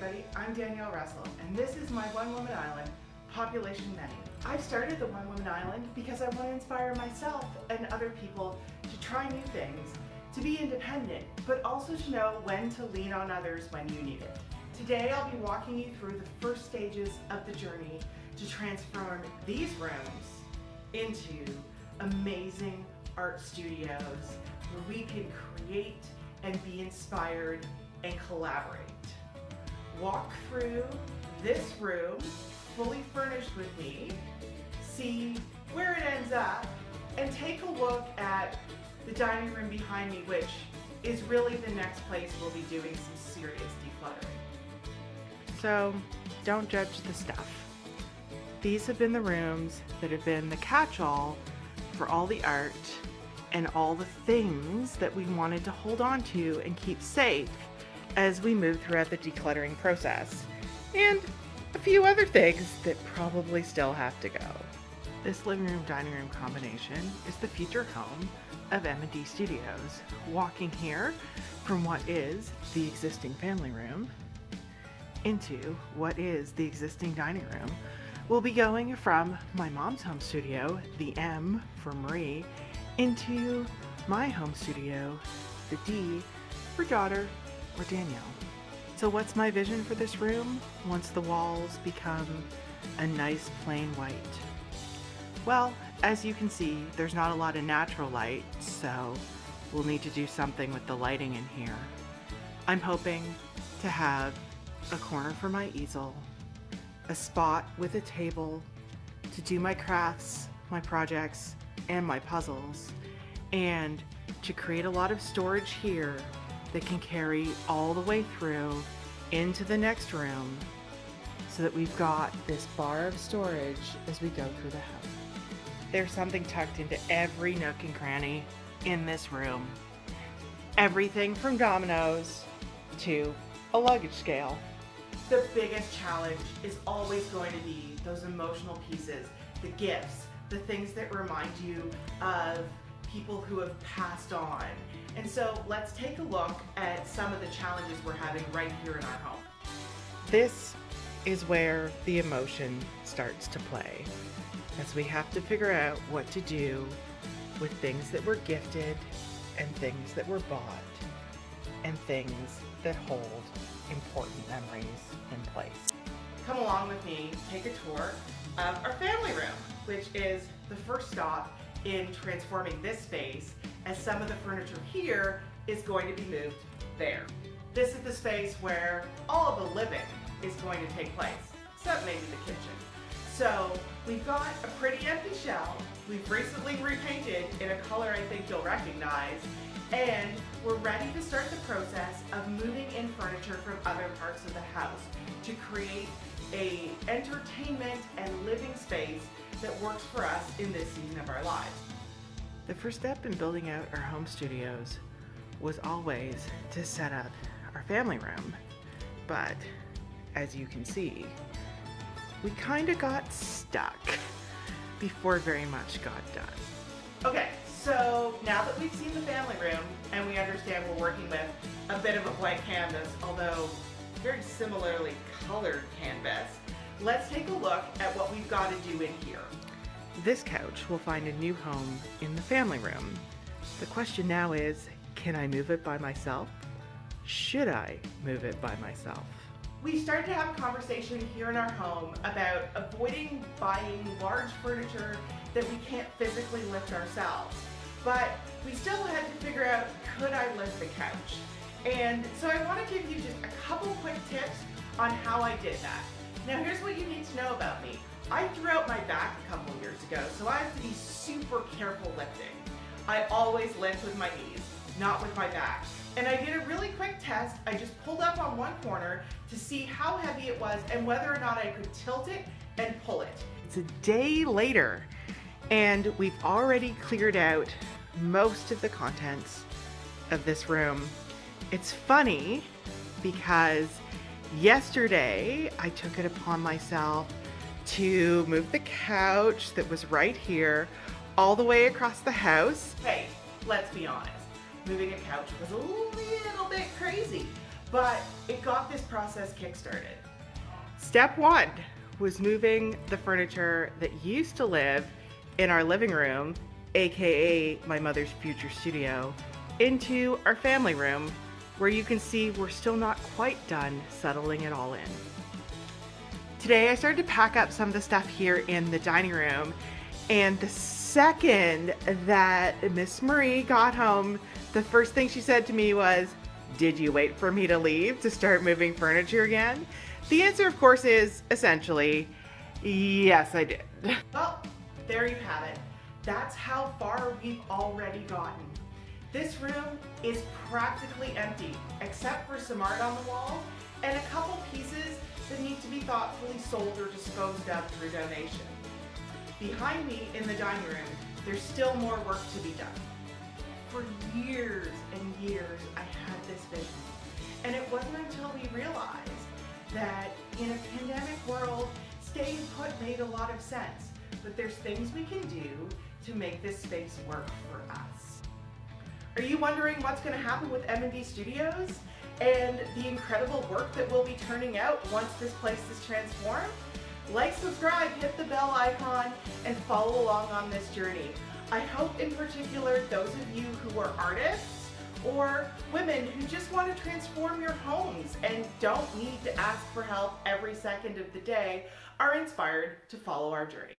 everybody, I'm Danielle Russell, and this is my One Woman Island population menu. I've started the One Woman Island because I want to inspire myself and other people to try new things, to be independent, but also to know when to lean on others when you need it. Today I'll be walking you through the first stages of the journey to transform these rooms into amazing art studios where we can create and be inspired and collaborate. Walk through this room fully furnished with me, see where it ends up, and take a look at the dining room behind me, which is really the next place we'll be doing some serious decluttering. So don't judge the stuff. These have been the rooms that have been the catch-all for all the art and all the things that we wanted to hold on to and keep safe as we move throughout the decluttering process, and a few other things that probably still have to go. This living room dining room combination is the future home of M&D Studios. Walking here from what is the existing family room into what is the existing dining room. We'll be going from my mom's home studio, the M for Marie, into my home studio, the D for daughter or Danielle. So what's my vision for this room once the walls become a nice plain white? Well, as you can see, there's not a lot of natural light, so we'll need to do something with the lighting in here. I'm hoping to have a corner for my easel, a spot with a table to do my crafts, my projects, and my puzzles, and to create a lot of storage here that can carry all the way through into the next room so that we've got this bar of storage as we go through the house. There's something tucked into every nook and cranny in this room. Everything from dominoes to a luggage scale. The biggest challenge is always going to be those emotional pieces, the gifts, the things that remind you of people who have passed on. And so let's take a look at some of the challenges we're having right here in our home. This is where the emotion starts to play, as we have to figure out what to do with things that were gifted and things that were bought and things that hold important memories in place. Come along with me, take a tour of our family room, which is the first stop in transforming this space, as some of the furniture here is going to be moved there. This is the space where all of the living is going to take place, except maybe the kitchen. So we've got a pretty empty shell. We've recently repainted in a color I think you'll recognize, and we're ready to start the process of moving in furniture from other parts of the house to create a entertainment and living space that works for us in this season of our lives. The first step in building out our home studios was always to set up our family room, but as you can see, we kind of got stuck before very much got done. Okay, so now that we've seen the family room and we understand we're working with a bit of a blank canvas, although very similarly colored canvas, let's take a look at what we've got to do in here. This couch will find a new home in the family room. The question now is, can I move it by myself? Should I move it by myself? We started to have a conversation here in our home about avoiding buying large furniture that we can't physically lift ourselves. But we still had to figure out, could I lift the couch? And so I want to give you just a couple quick tips on how I did that. Now here's what you need to know about me. I threw out my back a couple years ago, so I have to be super careful lifting. I always lift with my knees, not with my back. And I did a really quick test. I just pulled up on one corner to see how heavy it was and whether or not I could tilt it and pull it. It's a day later, and we've already cleared out most of the contents of this room. It's funny because yesterday I took it upon myself to move the couch that was right here all the way across the house. Hey, let's be honest. Moving a couch was a little bit crazy, but it got this process kickstarted. Step one was moving the furniture that used to live in our living room, aka my mother's future studio, into our family room, where you can see we're still not quite done settling it all in. Today I started to pack up some of the stuff here in the dining room, and the second that Miss Marie got home, the first thing she said to me was, "Did you wait for me to leave to start moving furniture again?" The answer, of course, is essentially, yes, I did. Well, there you have it. That's how far we've already gotten. This room is practically empty, except for some art on the wall and a couple pieces that need to be thoughtfully sold or disposed of through donation. Behind me in the dining room, there's still more work to be done. For years and years, I had this vision, and it wasn't until we realized that in a pandemic world, staying put made a lot of sense, but there's things we can do to make this space work for us. Are you wondering what's going to happen with M&D Studios and the incredible work that we'll be turning out once this place is transformed? Like, subscribe, hit the bell icon, and follow along on this journey. I hope in particular those of you who are artists or women who just want to transform your homes and don't need to ask for help every second of the day are inspired to follow our journey.